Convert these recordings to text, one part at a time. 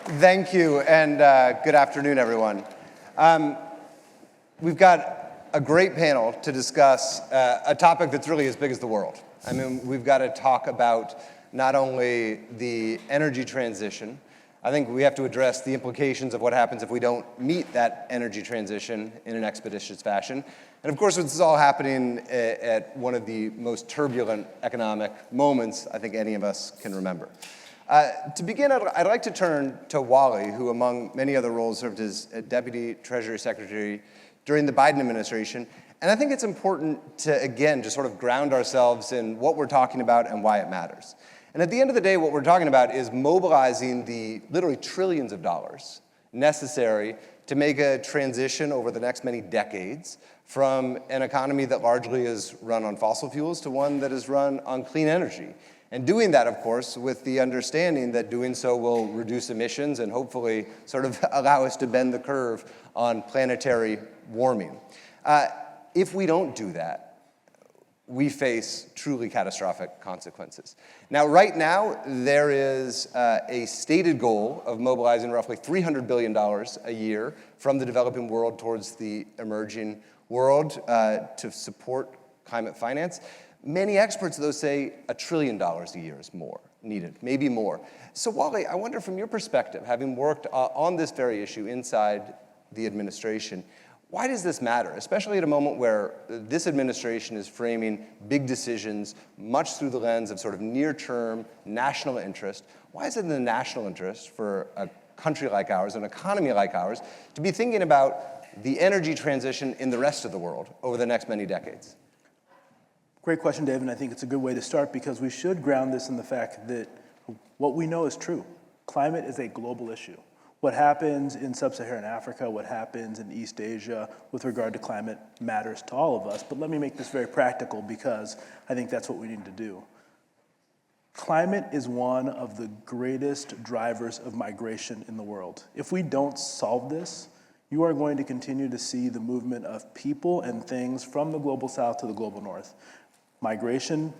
Thank you, and good afternoon, everyone. We've got a great panel to discuss a topic that's really as big as the world. I mean, we've got to talk about not only the energy transition. I think we have to address the implications of what happens if we don't meet that energy transition in an expeditious fashion. And of course, this is all happening at one of the most turbulent economic moments I think any of us can remember. To begin, I'd like to turn to Wally, who among many other roles served as Deputy Treasury Secretary during the Biden administration. And I think it's important to, again, just sort of ground ourselves in what we're talking about and why it matters. And at the end of the day, what we're talking about is mobilizing the literally trillions of dollars necessary to make a transition over the next many decades from an economy that largely is run on fossil fuels to one that is run on clean energy. And doing that, of course, with the understanding that doing so will reduce emissions and hopefully sort of allow us to bend the curve on planetary warming. If we don't do that, we face truly catastrophic consequences. Now, right now, there is a stated goal of mobilizing roughly $300 billion a year from the developing world towards the emerging world to support climate finance. Many experts, though, say $1 trillion a year is more needed, maybe more. So, Wally, I wonder from your perspective, having worked on this very issue inside the administration, why does this matter, especially at a moment where this administration is framing big decisions much through the lens of sort of near-term national interest? Why is it in the national interest for a country like ours, an economy like ours, to be thinking about the energy transition in the rest of the world over the next many decades? Great question, Dave, and I think it's a good way to start because we should ground this in the fact that what we know is true. Climate is a global issue. What happens in sub-Saharan Africa, what happens in East Asia with regard to climate matters to all of us, but let me make this very practical because I think that's what we need to do. Climate is one of the greatest drivers of migration in the world. If we don't solve this, you are going to continue to see the movement of people and things from the global south to the global north. Migration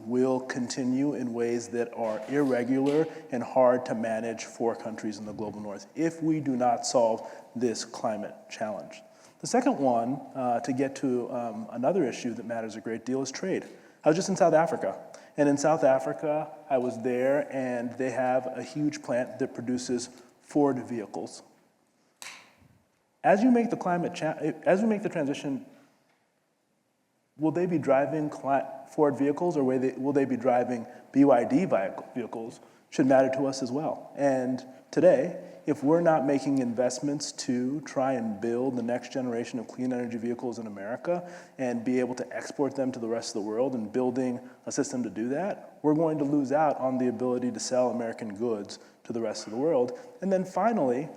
will continue in ways that are irregular and hard to manage for countries in the global north if we do not solve this climate challenge. The second one, to get to another issue that matters a great deal, is trade. I was just in South Africa, and in South Africa, I was there, and they have a huge plant that produces Ford vehicles. As you make the transition, will they be driving Ford vehicles or will they be driving BYD vehicles should matter to us as well. And today, if we're not making investments to try and build the next generation of clean energy vehicles in America and be able to export them to the rest of the world and building a system to do that, we're going to lose out on the ability to sell American goods to the rest of the world. And then finally,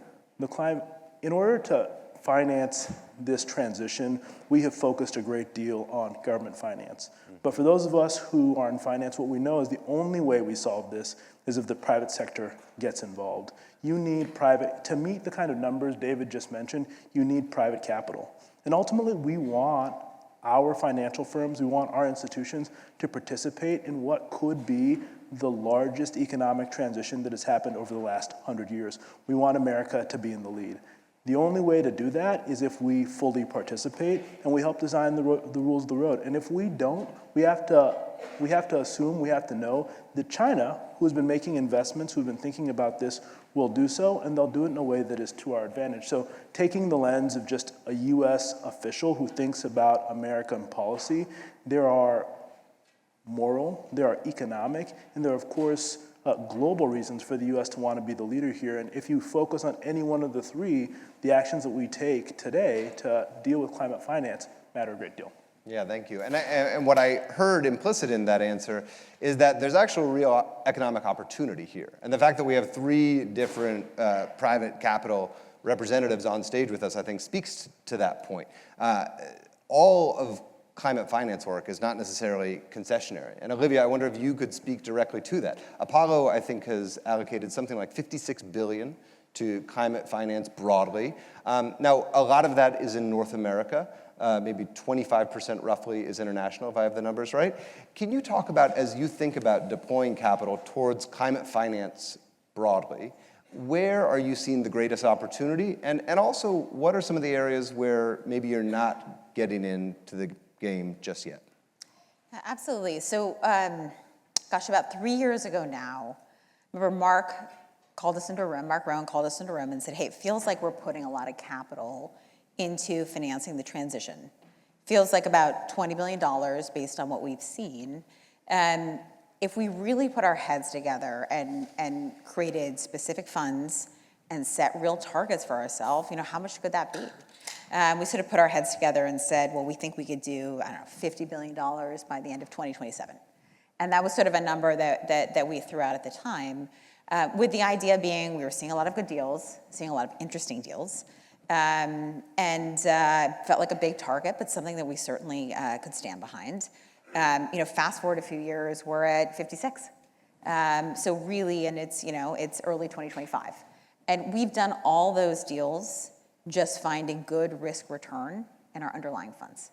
in order to finance this transition, we have focused a great deal on government finance. But for those of us who are in finance, what we know is the only way we solve this is if the private sector gets involved. You need to meet the kind of numbers David just mentioned, you need private capital. And ultimately, we want our financial firms, we want our institutions to participate in what could be the largest economic transition that has happened over the last 100 years. We want America to be in the lead. The only way to do that is if we fully participate and we help design the rules of the road. And if we don't, we have to assume, we have to know that China, who's been making investments, who've been thinking about this, will do so, and they'll do it in a way that is to our advantage. So taking the lens of just a US official who thinks about American policy, there are moral, there are economic, and there are, of course, global reasons for the U.S. to want to be the leader here. And if you focus on any one of the three, the actions that we take today to deal with climate finance matter a great deal. Yeah, thank you. And what I heard implicit in that answer is that there's actual real economic opportunity here. And the fact that we have three different private capital representatives on stage with us, I think, speaks to that point. All of climate finance work is not necessarily concessionary. And Olivia, I wonder if you could speak directly to that. Apollo, I think, has allocated something like $56 billion to climate finance broadly. Now, a lot of that is in North America. Maybe 25% roughly is international, if I have the numbers right. Can you talk about, as you think about deploying capital towards climate finance broadly, where are you seeing the greatest opportunity? And also, what are some of the areas where maybe you're not getting into the game just yet? Absolutely. So, gosh, about 3 years ago now, remember Mark Rowan called us into a room and said, hey, it feels like we're putting a lot of capital into financing the transition. Feels like about $20 billion based on what we've seen. If we really put our heads together and created specific funds and set real targets for ourselves, how much could that be? We sort of put our heads together and said, well, we think we could do, $50 billion by the end of 2027. And that was sort of a number that we threw out at the time, with the idea being we were seeing a lot of good deals, seeing a lot of interesting deals, and felt like a big target, but something that we certainly could stand behind. Fast forward a few years, we're at 56. So really, and it's early 2025. And we've done all those deals just finding good risk return in our underlying funds.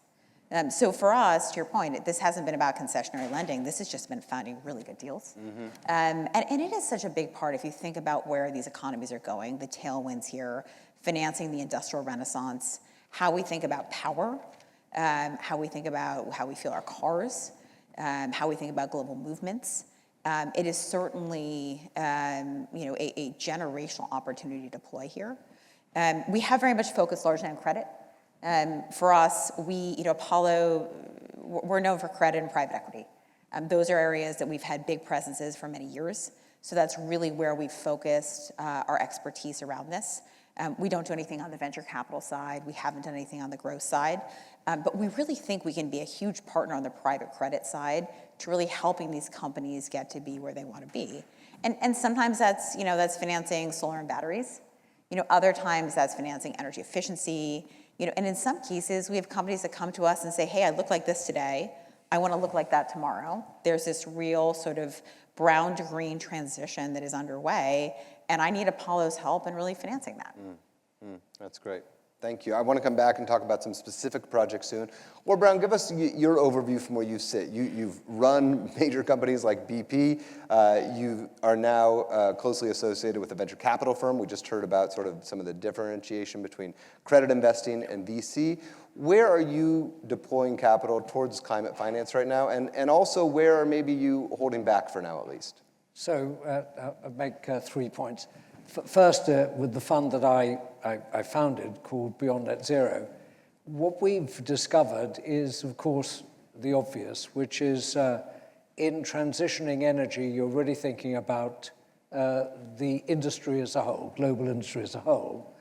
So for us, to your point, this hasn't been about concessionary lending. This has just been finding really good deals. Mm-hmm. And it is such a big part, if you think about where these economies are going, the tailwinds here, financing the industrial renaissance, how we think about power, how we think about how we feel our cars, how we think about global movements. It is certainly a generational opportunity to deploy here. We have very much focused largely on credit. For us, Apollo, we're known for credit and private equity. Those are areas that we've had big presences for many years. So that's really where we've focused our expertise around this. We don't do anything on the venture capital side. We haven't done anything on the growth side. But we really think we can be a huge partner on the private credit side to really helping these companies get to be where they want to be. And sometimes that's financing solar and batteries. Other times that's financing energy efficiency. And in some cases, we have companies that come to us and say, hey, I look like this today. I want to look like that tomorrow. There's this real sort of brown to green transition that is underway, and I need Apollo's help in really financing that. That's great. Thank you. I want to come back and talk about some specific projects soon. Well, Brown, give us your overview from where you sit. You've run major companies like BP. You are now closely associated with a venture capital firm. We just heard about sort of some of the differentiation between credit investing and VC. Where are you deploying capital towards climate finance right now? And also, where are maybe you holding back for now, at least? So I'll make 3 points. First, with the fund that I founded called Beyond Net Zero, what we've discovered is, of course, the obvious, which is in transitioning energy, you're really thinking about the industry as a whole, global industry as a whole,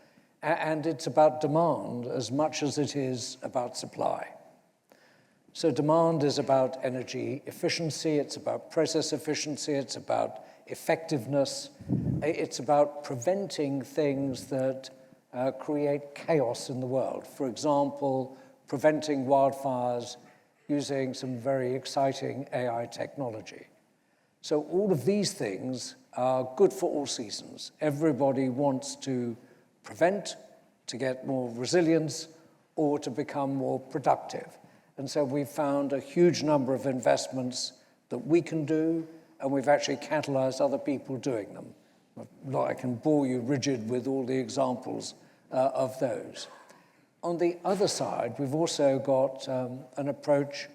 and it's about demand as much as it is about supply. So demand is about energy efficiency, it's about process efficiency, it's about effectiveness, it's about preventing things that create chaos in the world. For example, preventing wildfires using some very exciting AI technology. So all of these things are good for all seasons. Everybody wants to prevent, to get more resilience, or to become more productive. And so we've found a huge number of investments that we can do, and we've actually catalyzed other people doing them. I can bore you rigid with all the examples of those. On the other side, we've also got an approach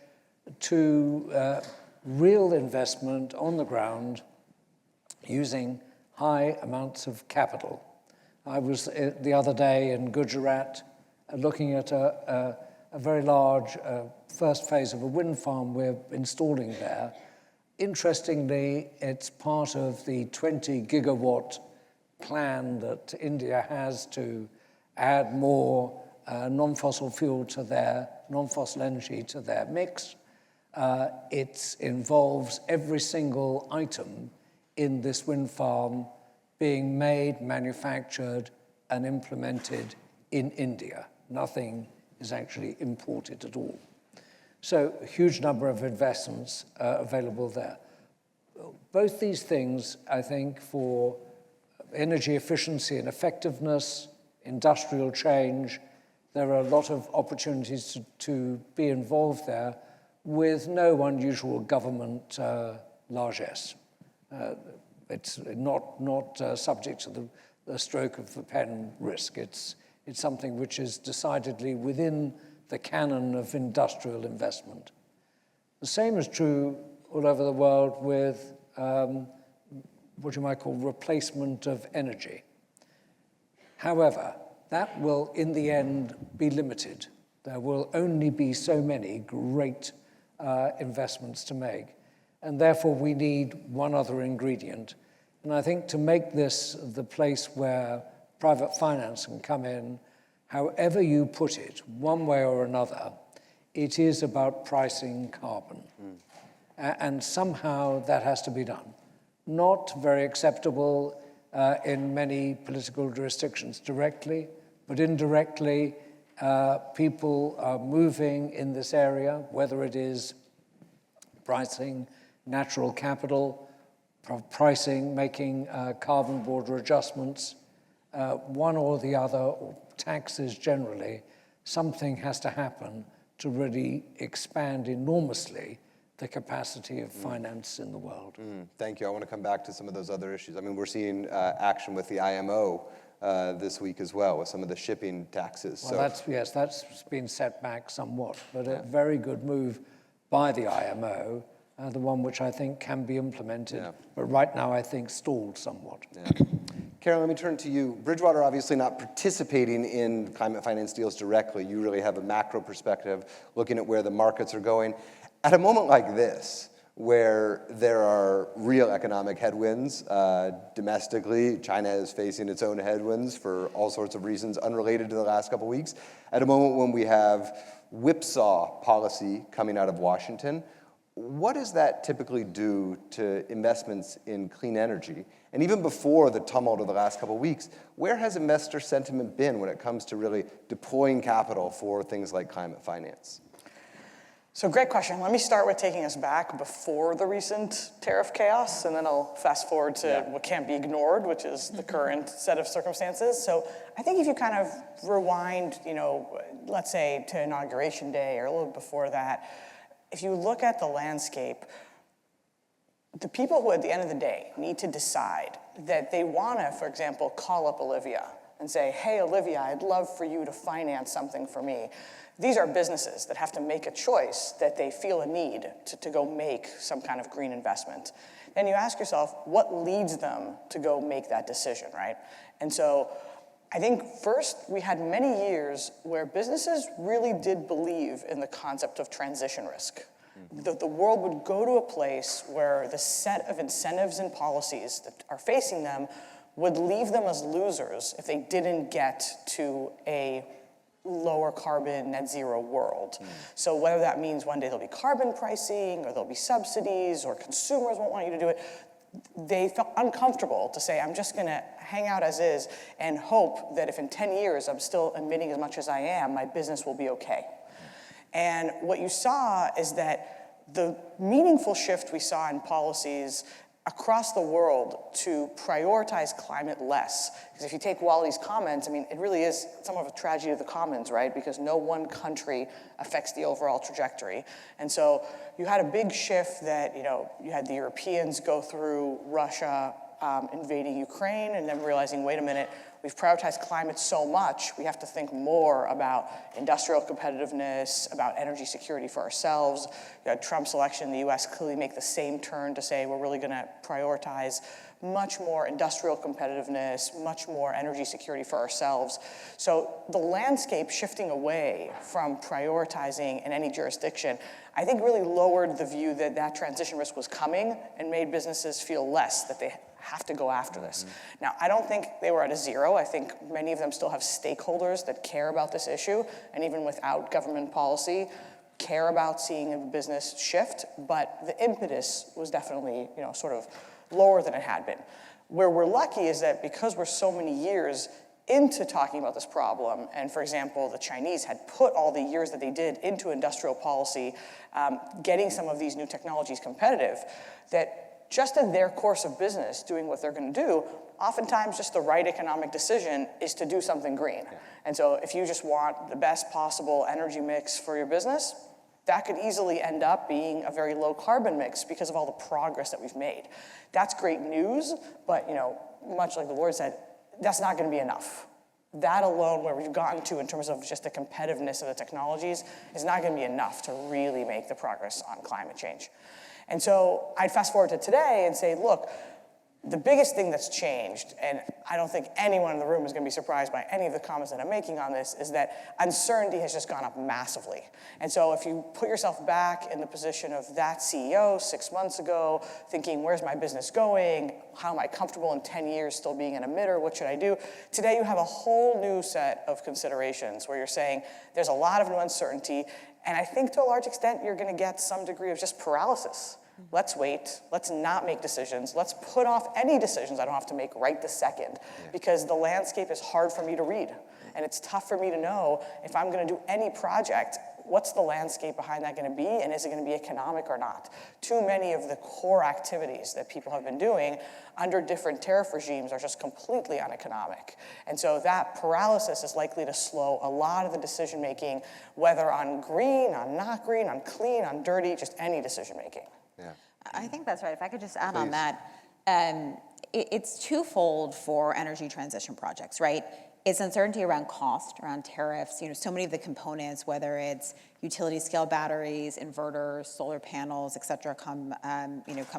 to real investment on the ground using high amounts of capital. I was the other day in Gujarat looking at a very large first phase of a wind farm we're installing there. Interestingly, it's part of the 20 gigawatt plan that India has to add more non-fossil fuel to their, non-fossil energy to their mix. It involves every single item in this wind farm being made, manufactured, and implemented in India. Nothing is actually imported at all. So a huge number of investments available there. Both these things, I think, for energy efficiency and effectiveness, industrial change, there are a lot of opportunities to be involved there with no unusual government largesse. It's not subject to the stroke of the pen risk. It's something which is decidedly within the canon of industrial investment. The same is true all over the world with what you might call replacement of energy. However, that will in the end be limited. There will only be so many great investments to make. And therefore we need one other ingredient. And I think to make this the place where private finance can come in, however you put it, one way or another, it is about pricing carbon. And somehow that has to be done. Not very acceptable in many political jurisdictions directly, but indirectly, people are moving in this area, whether it is pricing natural capital, pricing, making carbon border adjustments, one or the other, or taxes generally. Something has to happen to really expand enormously the capacity of finance in the world. Thank you. I want to come back to some of those other issues. I mean, we're seeing action with the IMO this week as well, with some of the shipping taxes. Well, that's been set back somewhat, but a very good move by the IMO, the one which I think can be implemented, but right now I think stalled somewhat. Karen, let me turn to you. Bridgewater obviously not participating in climate finance deals directly. You really have a macro perspective, looking at where the markets are going. At a moment like this, where there are real economic headwinds domestically, China is facing its own headwinds for all sorts of reasons unrelated to the last couple of weeks. At a moment when we have whipsaw policy coming out of Washington, what does that typically do to investments in clean energy? And even before the tumult of the last couple of weeks, where has investor sentiment been when it comes to really deploying capital for things like climate finance? So great question. Let me start with taking us back before the recent tariff chaos, and then I'll fast forward to what can't be ignored, which is the current set of circumstances. So I think if you kind of rewind, let's say to Inauguration Day or a little before that, if you look at the landscape, the people who at the end of the day need to decide that they want to, for example, call up Olivia and say, hey, Olivia, I'd love for you to finance something for me. These are businesses that have to make a choice that they feel a need to go make some kind of green investment. Then you ask yourself, what leads them to go make that decision, right? And so I think first we had many years where businesses really did believe in the concept of transition risk. The world would go to a place where the set of incentives and policies that are facing them would leave them as losers if they didn't get to a lower carbon net zero world. So whether that means one day there'll be carbon pricing or there'll be subsidies or consumers won't want you to do it, they felt uncomfortable to say, I'm just gonna hang out as is and hope that if in 10 years I'm still emitting as much as I am, my business will be okay. And what you saw is that the meaningful shift we saw in policies across the world to prioritize climate less. Because if you take Wally's comments, I mean, it really is somewhat of a tragedy of the commons, right? Because no one country affects the overall trajectory. And so you had a big shift that, you had the Europeans go through Russia invading Ukraine and then realizing, wait a minute, we've prioritized climate so much, we have to think more about industrial competitiveness, about energy security for ourselves. You had Trump's election in the US clearly make the same turn to say we're really gonna prioritize much more industrial competitiveness, much more energy security for ourselves. So the landscape shifting away from prioritizing in any jurisdiction, I think really lowered the view that that transition risk was coming and made businesses feel less that they have to go after this. Now, I don't think they were at a zero. I think many of them still have stakeholders that care about this issue, and even without government policy, care about seeing a business shift, but the impetus was definitely, sort of lower than it had been. Where we're lucky is that because we're so many years into talking about this problem, and for example, the Chinese had put all the years that they did into industrial policy, getting some of these new technologies competitive, that just in their course of business, doing what they're going to do, oftentimes just the right economic decision is to do something green. And so if you just want the best possible energy mix for your business, that could easily end up being a very low carbon mix because of all the progress that we've made. That's great news, but much like the Lord said, that's not going to be enough. That alone, where we've gotten to in terms of just the competitiveness of the technologies, is not going to be enough to really make the progress on climate change. And so I'd fast forward to today and say, look, the biggest thing that's changed, and I don't think anyone in the room is going to be surprised by any of the comments that I'm making on this, is that uncertainty has just gone up massively. And so if you put yourself back in the position of that CEO 6 months ago, thinking, where's my business going? How am I comfortable in 10 years still being an emitter? What should I do? Today you have a whole new set of considerations where you're saying there's a lot of new uncertainty, and I think to a large extent you're going to get some degree of just paralysis. Let's wait, let's not make decisions, let's put off any decisions I don't have to make right this second, because the landscape is hard for me to read, and it's tough for me to know if I'm gonna do any project, what's the landscape behind that gonna be, and is it gonna be economic or not? Too many of the core activities that people have been doing under different tariff regimes are just completely uneconomic. And so that paralysis is likely to slow a lot of the decision making, whether on green, on not green, on clean, on dirty, just any decision making. Yeah. I think that's right. If I could just add Please. on that, it's twofold for energy transition projects, right? It's uncertainty around cost, around tariffs. So many of the components, whether it's utility scale batteries, inverters, solar panels, et cetera, come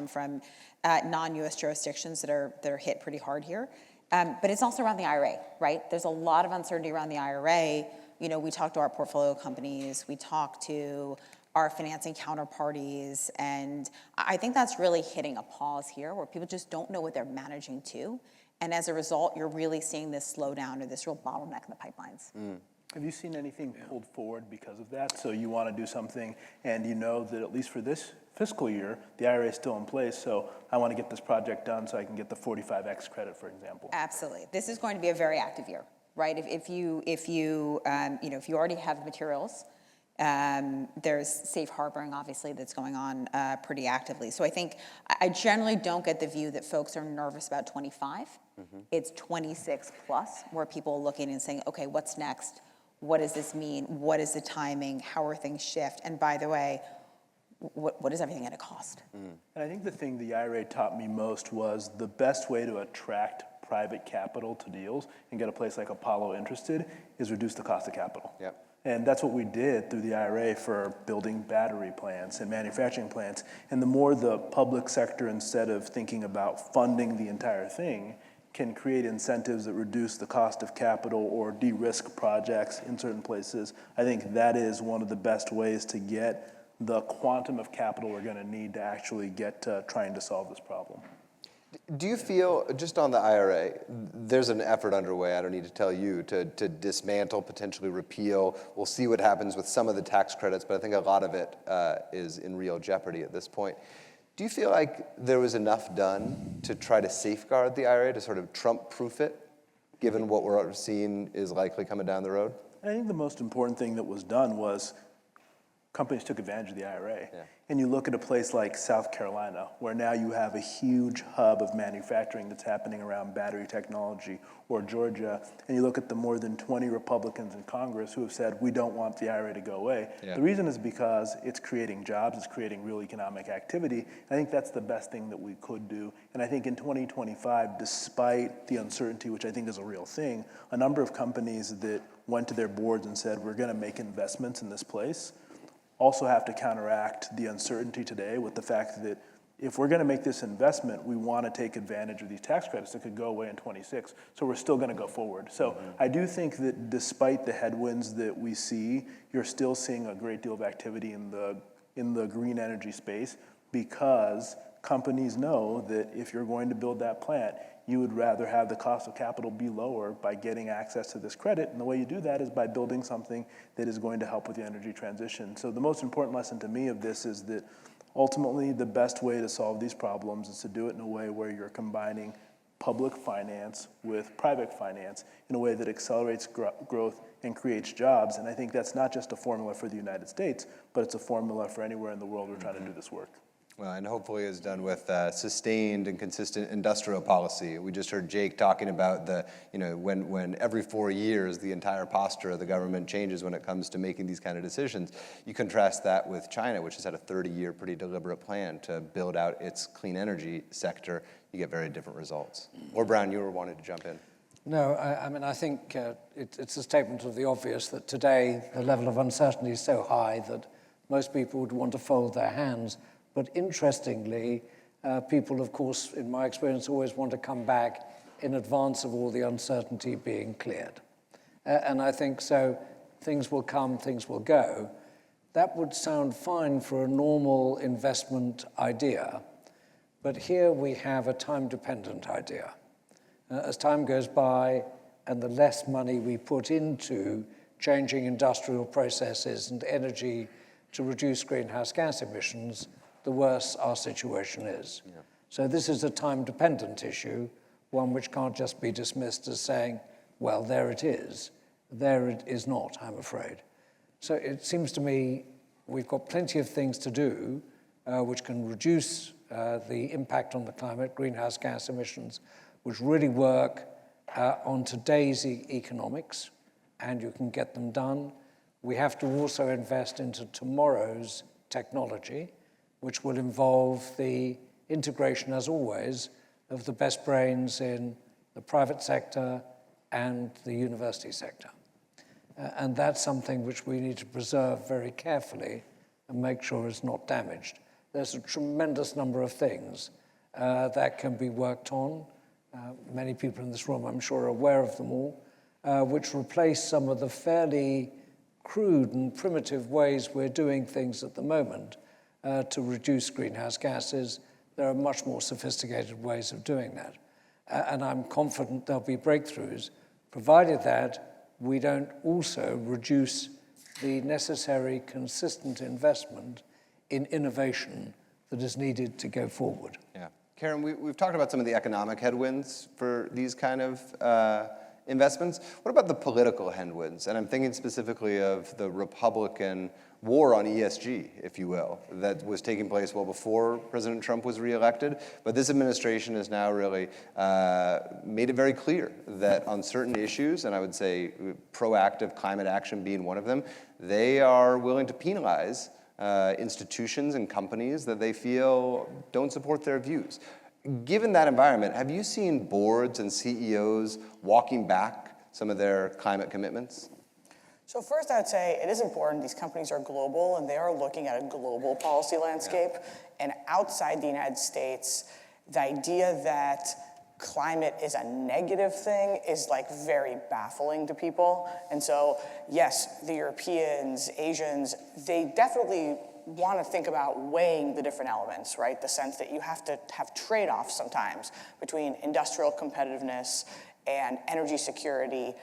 from non-U.S. jurisdictions that are hit pretty hard here. But it's also around the IRA, right? There's a lot of uncertainty around the IRA. We talk to our portfolio companies, we talk to our financing counterparties, and I think that's really hitting a pause here where people just don't know what they're managing to, and as a result, you're really seeing this slowdown or this real bottleneck in the pipelines. Have you seen anything pulled forward because of that? So you want to do something, and you know that at least for this fiscal year, the IRA is still in place, so I want to get this project done so I can get the 45X credit, for example. Absolutely. This is going to be a very active year, right? If you already have materials, there's safe harboring, obviously, that's going on pretty actively. So I think I generally don't get the view that folks are nervous about 25. It's 26 plus, where people are looking and saying, okay, what's next? What does this mean? What is the timing? How are things shift? And by the way, what is everything going to cost? And I think the thing the IRA taught me most was the best way to attract private capital to deals and get a place like Apollo interested is reduce the cost of capital. Yep. And that's what we did through the IRA for building battery plants and manufacturing plants. And the more the public sector, instead of thinking about funding the entire thing, can create incentives that reduce the cost of capital or de-risk projects in certain places, I think that is one of the best ways to get the quantum of capital we're going to need to actually get to trying to solve this problem. Do you feel, just on the IRA, there's an effort underway, I don't need to tell you, to dismantle, potentially repeal. We'll see what happens with some of the tax credits, but I think a lot of it is in real jeopardy at this point. Do you feel like there was enough done to try to safeguard the IRA, to sort of Trump-proof it, given what we're seeing is likely coming down the road? I think the most important thing that was done was companies took advantage of the IRA. Yeah. And you look at a place like South Carolina, where now you have a huge hub of manufacturing that's happening around battery technology, or Georgia, and you look at the more than 20 Republicans in Congress who have said, we don't want the IRA to go away. Yeah. The reason is because it's creating jobs, it's creating real economic activity. I think that's the best thing that we could do. And I think in 2025, despite the uncertainty, which I think is a real thing, a number of companies that went to their boards and said, we're gonna make investments in this place, also have to counteract the uncertainty today with the fact that if we're going to make this investment, we want to take advantage of these tax credits that could go away in 26. So we're still going to go forward. So I do think that despite the headwinds that we see, you're still seeing a great deal of activity in the green energy space, because companies know that if you're going to build that plant, you would rather have the cost of capital be lower by getting access to this credit. And the way you do that is by building something that is going to help with the energy transition. So the most important lesson to me of this is that ultimately the best way to solve these problems is to do it in a way where you're combining public finance with private finance in a way that accelerates growth and creates jobs. And I think that's not just a formula for the United States, but it's a formula for anywhere in the world we're trying to do this work. Well, and hopefully is done with sustained and consistent industrial policy. We just heard Jake talking about when every 4 years the entire posture of the government changes when it comes to making these kind of decisions. You contrast that with China, which has had a 30-year pretty deliberate plan to build out its clean energy sector. You get very different results. Or Brown, you were wanting to jump in. No, I think it's a statement of the obvious that today the level of uncertainty is so high that most people would want to fold their hands. But interestingly, people, of course, in my experience, always want to come back in advance of all the uncertainty being cleared. And I think so, things will come, things will go. That would sound fine for a normal investment idea. But here we have a time-dependent idea. As time goes by and the less money we put into changing industrial processes and energy to reduce greenhouse gas emissions, the worse our situation is. Yeah. So this is a time-dependent issue, one which can't just be dismissed as saying, well, there it is. There it is not, I'm afraid. So it seems to me we've got plenty of things to do which can reduce the impact on the climate, greenhouse gas emissions, which really work on today's economics, and you can get them done. We have to also invest into tomorrow's technology, which will involve the integration, as always, of the best brains in the private sector and the university sector. And that's something which we need to preserve very carefully and make sure is not damaged. There's a tremendous number of things that can be worked on. Many people in this room, I'm sure, are aware of them all, which replace some of the fairly crude and primitive ways we're doing things at the moment to reduce greenhouse gases. There are much more sophisticated ways of doing that. And I'm confident there'll be breakthroughs, provided that we don't also reduce the necessary consistent investment in innovation that is needed to go forward. Yeah. Karen, we've talked about some of the economic headwinds for these kind of investments. What about the political headwinds? And I'm thinking specifically of the Republican war on ESG, if you will, that was taking place well before President Trump was reelected. But this administration has now really made it very clear that on certain issues, and I would say proactive climate action being one of them, they are willing to penalize institutions and companies that they feel don't support their views. Given that environment, have you seen boards and CEOs walking back some of their climate commitments? So first, I would say it is important. These companies are global, and they are looking at a global policy landscape. Yeah. And outside the United States, the idea that climate is a negative thing is like very baffling to people. And so, yes, the Europeans, Asians, they definitely want to think about weighing the different elements, right? The sense that you have to have trade-offs sometimes between industrial competitiveness and energy security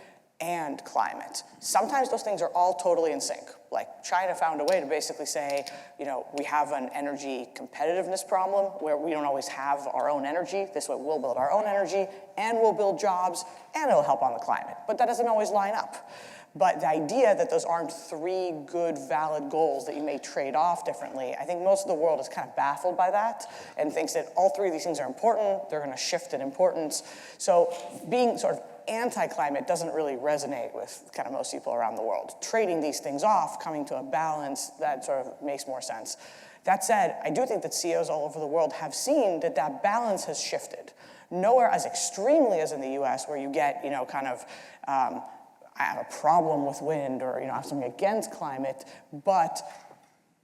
and climate. Sometimes those things are all totally in sync. Like China found a way to basically say, we have an energy competitiveness problem where we don't always have our own energy. This way we'll build our own energy and we'll build jobs and it'll help on the climate. But that doesn't always line up. But the idea that those aren't three good, valid goals that you may trade off differently, I think most of the world is kind of baffled by that and thinks that all three of these things are important, they're going to shift in importance. So being sort of anti-climate doesn't really resonate with kind of most people around the world. Trading these things off, coming to a balance, that sort of makes more sense. That said, I do think that CEOs all over the world have seen that that balance has shifted. Nowhere as extremely as in the US, where you get, I have a problem with wind or, I have something against climate, but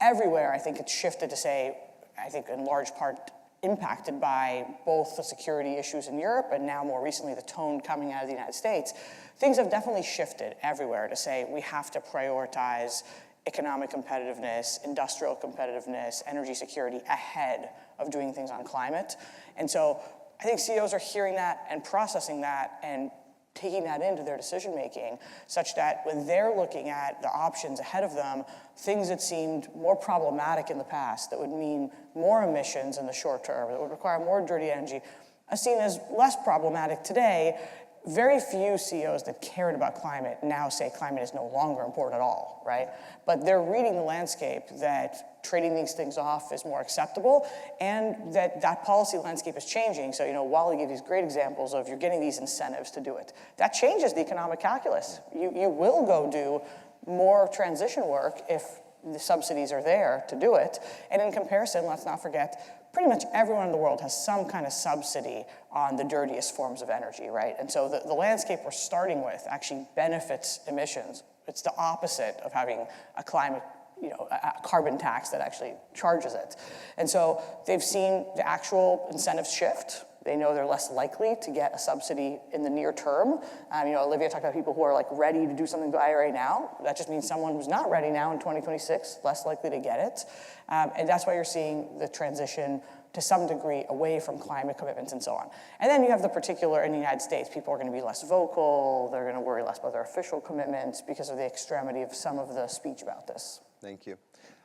everywhere I think it's shifted to say, I think in large part impacted by both the security issues in Europe and now more recently the tone coming out of the United States, things have definitely shifted everywhere to say we have to prioritize economic competitiveness, industrial competitiveness, energy security ahead of doing things on climate. And so I think CEOs are hearing that and processing that and taking that into their decision-making, such that when they're looking at the options ahead of them, things that seemed more problematic in the past, that would mean more emissions in the short term, that would require more dirty energy, are seen as less problematic today, very few CEOs that cared about climate now say climate is no longer important at all, right? But they're reading the landscape that trading these things off is more acceptable, and that policy landscape is changing. So, Wally gave these great examples of you're getting these incentives to do it. That changes the economic calculus. You will go do more transition work if the subsidies are there to do it. And in comparison, let's not forget, pretty much everyone in the world has some kind of subsidy on the dirtiest forms of energy, right? And so the landscape we're starting with actually benefits emissions. It's the opposite of having a climate, a carbon tax that actually charges it. And so they've seen the actual incentives shift. They know they're less likely to get a subsidy in the near term. Olivia talked about people who are ready to do something with the IRA now. That just means someone who's not ready now in 2026, less likely to get it. And that's why you're seeing the transition to some degree away from climate commitments and so on. And then you have the particular in the United States, people are going to be less vocal, they're going to worry less about their official commitments because of the extremity of some of the speech about this. Thank you.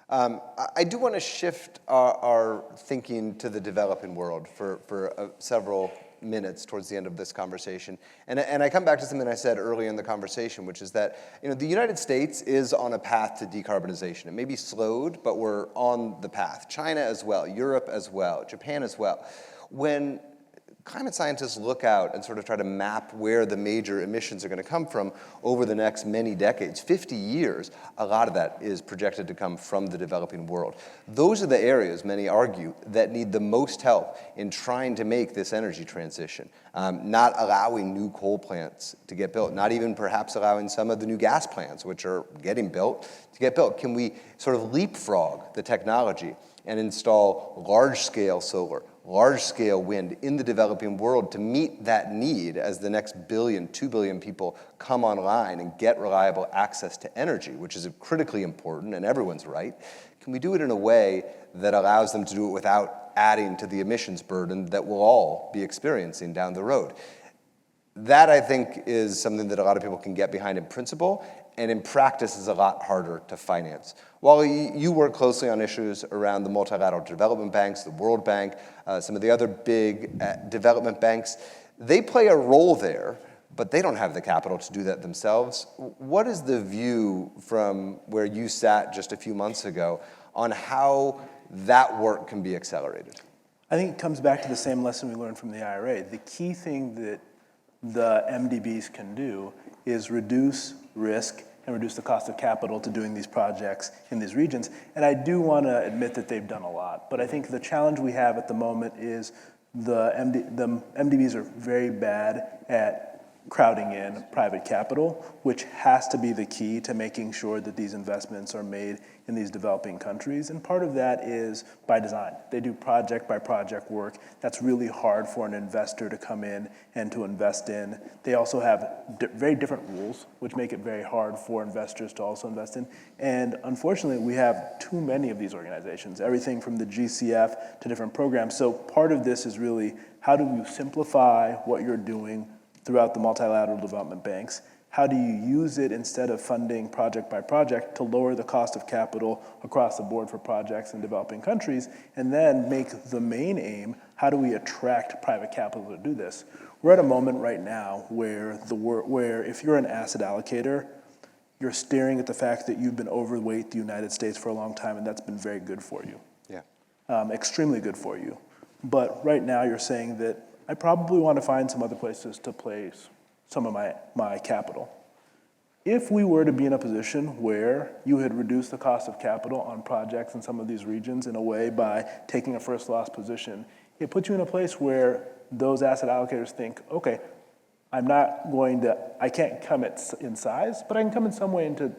I do want to shift our thinking to the developing world for several minutes towards the end of this conversation. And I come back to something I said earlier in the conversation, which is that the United States is on a path to decarbonization. It may be slowed, but we're on the path. China as well, Europe as well, Japan as well. When climate scientists look out and sort of try to map where the major emissions are going to come from over the next many decades, 50 years, a lot of that is projected to come from the developing world. Those are the areas, many argue, that need the most help in trying to make this energy transition, not allowing new coal plants to get built, not even perhaps allowing some of the new gas plants, which are getting built, to get built. Can we sort of leapfrog the technology and install large-scale solar, large-scale wind in the developing world to meet that need as the next 2 billion people come online and get reliable access to energy, which is critically important, and everyone's right? Can we do it in a way that allows them to do it without adding to the emissions burden that we'll all be experiencing down the road? That, I think, is something that a lot of people can get behind in principle, and in practice is a lot harder to finance. While you work closely on issues around the Multilateral Development Banks, the World Bank, some of the other big development banks, they play a role there, but they don't have the capital to do that themselves. What is the view from where you sat just a few months ago on how that work can be accelerated? I think it comes back to the same lesson we learned from the IRA. The key thing that the MDBs can do is reduce risk and reduce the cost of capital to doing these projects in these regions. And I do want to admit that they've done a lot. But I think the challenge we have at the moment is the MDBs are very bad at crowding in private capital, which has to be the key to making sure that these investments are made in these developing countries. And part of that is by design. They do project by project work. That's really hard for an investor to come in and to invest in. They also have very different rules, which make it very hard for investors to also invest in. And unfortunately, we have too many of these organizations, everything from the GCF to different programs. So part of this is really, how do you simplify what you're doing throughout the multilateral development banks? How do you use it instead of funding project by project to lower the cost of capital across the board for projects in developing countries? And then make the main how do we attract private capital to do this? We're at a moment right now where if you're an asset allocator, you're staring at the fact that you've been overweight the United States for a long time, and that's been very good for you. Yeah. Extremely good for you. But right now you're saying that I probably want to find some other places to place some of my capital. If we were to be in a position where you had reduced the cost of capital on projects in some of these regions in a way by taking a first loss position, it puts you in a place where those asset allocators think, okay, I can't come in size, but I can come in some way into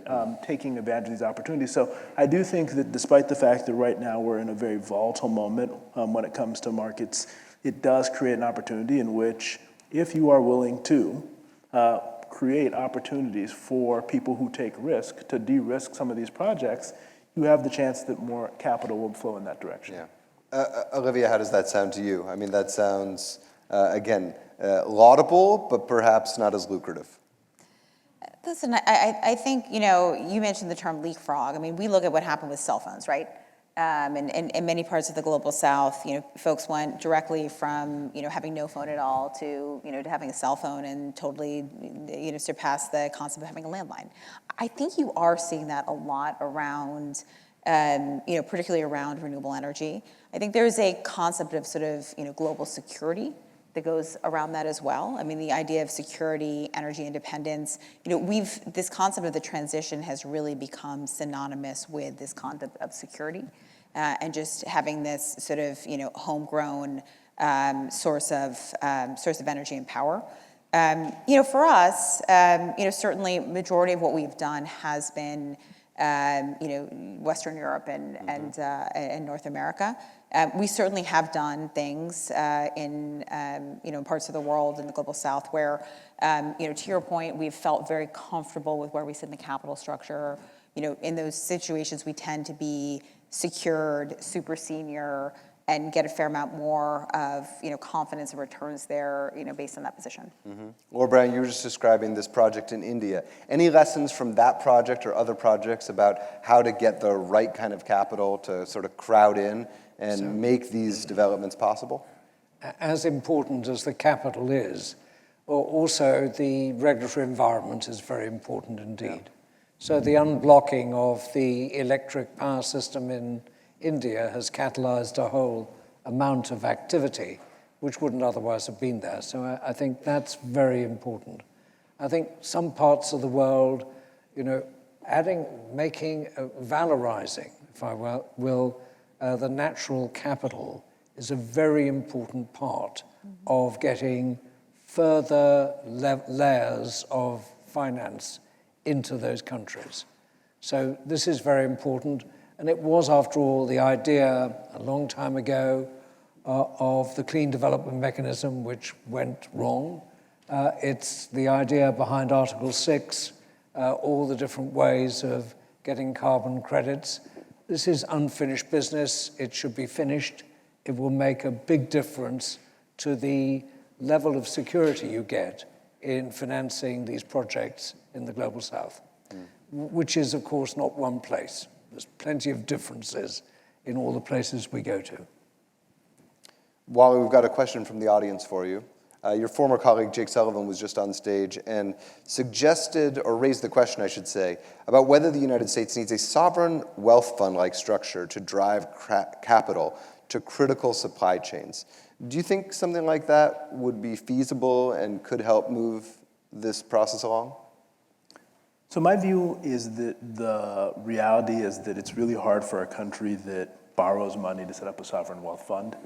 taking advantage of these opportunities. So I do think that despite the fact that right now we're in a very volatile moment when it comes to markets, it does create an opportunity in which, if you are willing to create opportunities for people who take risk to de-risk some of these projects, you have the chance that more capital will flow in that direction. Yeah. Olivia, how does that sound to you? I mean, that sounds, again, laudable, but perhaps not as lucrative. Listen, I think, you mentioned the term leapfrog. I mean, we look at what happened with cell phones, right? And in many parts of the global south, folks went directly from, having no phone at all to, to having a cell phone and totally, surpassed the concept of having a landline. I think you are seeing that a lot around, particularly around renewable energy. I think there's a concept of sort of, global security that goes around that as well. I mean, the idea of security, energy independence, this concept of the transition has really become synonymous with this concept of security, and just having this sort of, homegrown source of energy and power. For us, certainly majority of what we've done has been, Western Europe and North America. We certainly have done things in parts of the world in the global south where, to your point, we've felt very comfortable with where we sit in the capital structure. In those situations, we tend to be secured, super senior, and get a fair amount more of confidence and returns there, based on that position. Mm-hmm. Well, Brian, you were just describing this project in India. Any lessons from that project or other projects about how to get the right kind of capital to sort of crowd in and make these developments possible? As important as the capital is, also the regulatory environment is very important indeed. Yeah. So the unblocking of the electric power system in India has catalyzed a whole amount of activity which wouldn't otherwise have been there. So I think that's very important. I think some parts of the world, valorizing, if I will, the natural capital is a very important part of getting further layers of finance into those countries. So this is very important. And it was, after all, the idea a long time ago of the clean development mechanism, which went wrong. It's the idea behind Article 6, all the different ways of getting carbon credits. This is unfinished business. It should be finished. It will make a big difference to the level of security you get in financing these projects in the Global South, which is, of course, not one place. There's plenty of differences in all the places we go to. Wally, we've got a question from the audience for you. Your former colleague, Jake Sullivan, was just on stage and suggested, or raised the question, I should say, about whether the United States needs a sovereign wealth fund-like structure to drive capital to critical supply chains. Do you think something like that would be feasible and could help move this process along? So my view is that the reality is that it's really hard for a country that borrows money to set up a sovereign wealth fund.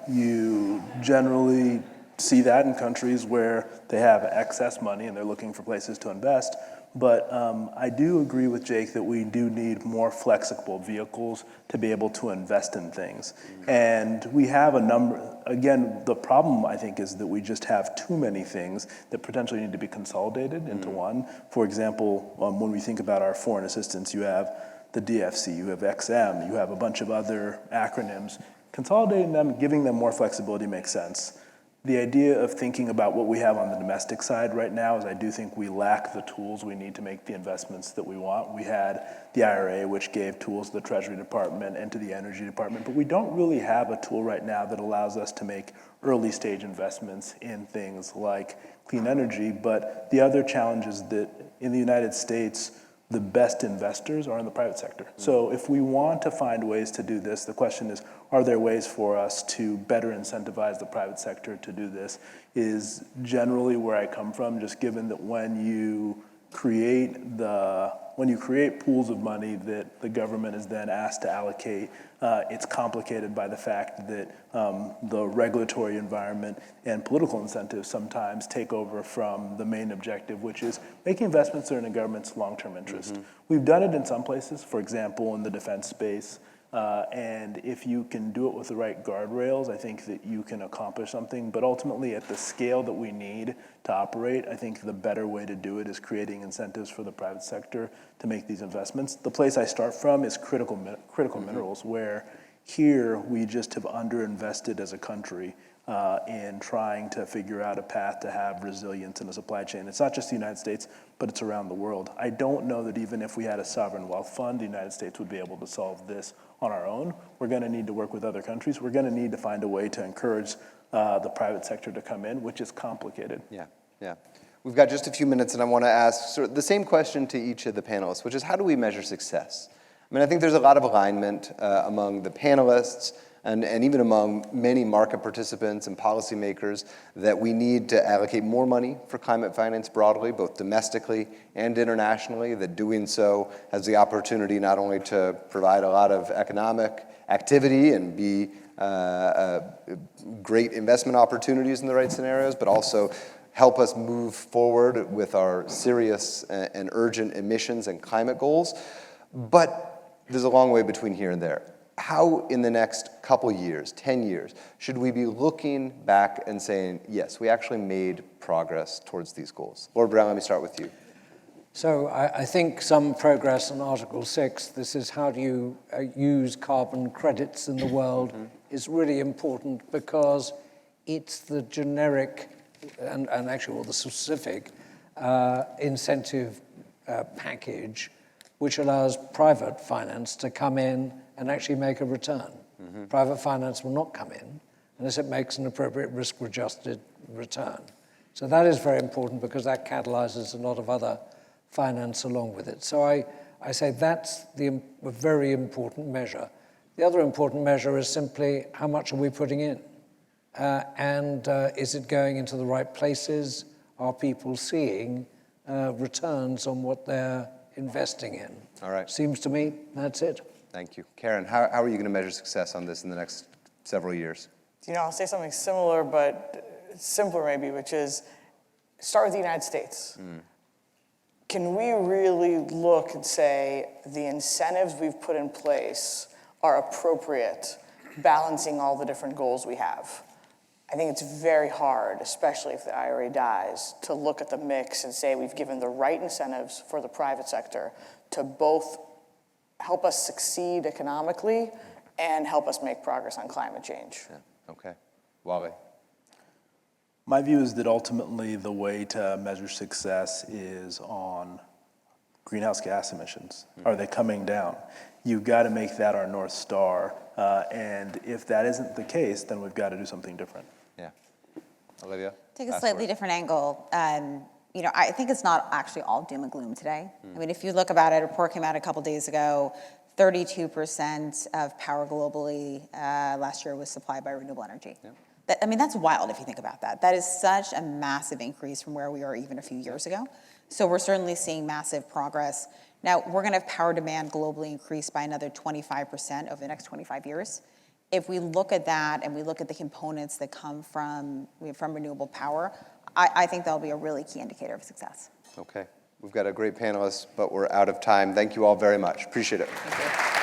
You generally see that in countries where they have excess money and they're looking for places to invest. But I do agree with Jake that we do need more flexible vehicles to be able to invest in things. And we have a number, again, the problem I think is that we just have too many things that potentially need to be consolidated into one. For example, when we think about our foreign assistance, you have the DFC, you have XM, you have a bunch of other acronyms. Consolidating them, giving them more flexibility makes sense. The idea of thinking about what we have on the domestic side right now is I do think we lack the tools we need to make the investments that we want. We had the IRA, which gave tools to the Treasury Department and to the Energy Department, but we don't really have a tool right now that allows us to make early stage investments in things like clean energy. But the other challenge is that in the United States, the best investors are in the private sector. So if we want to find ways to do this, the question is, are there ways for us to better incentivize the private sector to do this? Is generally where I come from, just given that when you create pools of money that the government is then asked to allocate, it's complicated by the fact that the regulatory environment and political incentives sometimes take over from the main objective, which is making investments that are in the government's long-term interest. We've done it in some places, for example, in the defense space. And if you can do it with the right guardrails, I think that you can accomplish something. But ultimately, at the scale that we need to operate, I think the better way to do it is creating incentives for the private sector to make these investments. The place I start from is critical minerals, where here we just have underinvested as a country in trying to figure out a path to have resilience in the supply chain. It's not just the United States, but it's around the world. I don't know that even if we had a sovereign wealth fund, the United States would be able to solve this on our own. We're going to need to work with other countries. We're going to need to find a way to encourage the private sector to come in, which is complicated. Yeah, yeah. We've got just a few minutes, and I want to ask sort of the same question to each of the panelists, which is how do we measure success? I mean, I think there's a lot of alignment among the panelists and even among many market participants and policymakers that we need to allocate more money for climate finance broadly, both domestically and internationally, that doing so has the opportunity not only to provide a lot of economic activity and be great investment opportunities in the right scenarios, but also help us move forward with our serious and urgent emissions and climate goals. But there's a long way between here and there. How, in the next couple years, 10 years, should we be looking back and saying, yes, we actually made progress towards these goals? Lord Brown, let me start with you. So I think some progress on Article 6, this is how do you use carbon credits in the world, is really important because it's the generic and actually all the specific incentive package which allows private finance to come in and actually make a return. Private finance will not come in unless it makes an appropriate risk-adjusted return. So that is very important because that catalyzes a lot of other finance along with it. So I say that's a very important measure. The other important measure is simply how much are we putting in? And is it going into the right places? Are people seeing returns on what they're investing in? All right. Seems to me that's it. Thank you. Karen, how are you going to measure success on this in the next several years? I'll say something similar, but simpler maybe, which is start with the United States. Can we really look and say the incentives we've put in place are appropriate, balancing all the different goals we have? I think it's very hard, especially if the IRA dies, to look at the mix and say we've given the right incentives for the private sector to both help us succeed economically and help us make progress on climate change. Yeah. Okay. Wally. My view is that ultimately the way to measure success is on greenhouse gas emissions. Are they coming down? You've got to make that our North Star. And if that isn't the case, then we've got to do something different. Yeah. Olivia? Take a slightly different angle. I think it's not actually all doom and gloom today. I mean, if you look about it, a report came out a couple days ago, 32% of power globally last year was supplied by renewable energy. Yeah. That's wild if you think about that. That is such a massive increase from where we were even a few years ago. So we're certainly seeing massive progress. Now, we're going to have power demand globally increase by another 25% over the next 25 years. If we look at that and we look at the components that come from renewable power, I think that'll be a really key indicator of success. Okay. We've got a great panelist, but we're out of time. Thank you all very much. Appreciate it. Thank you.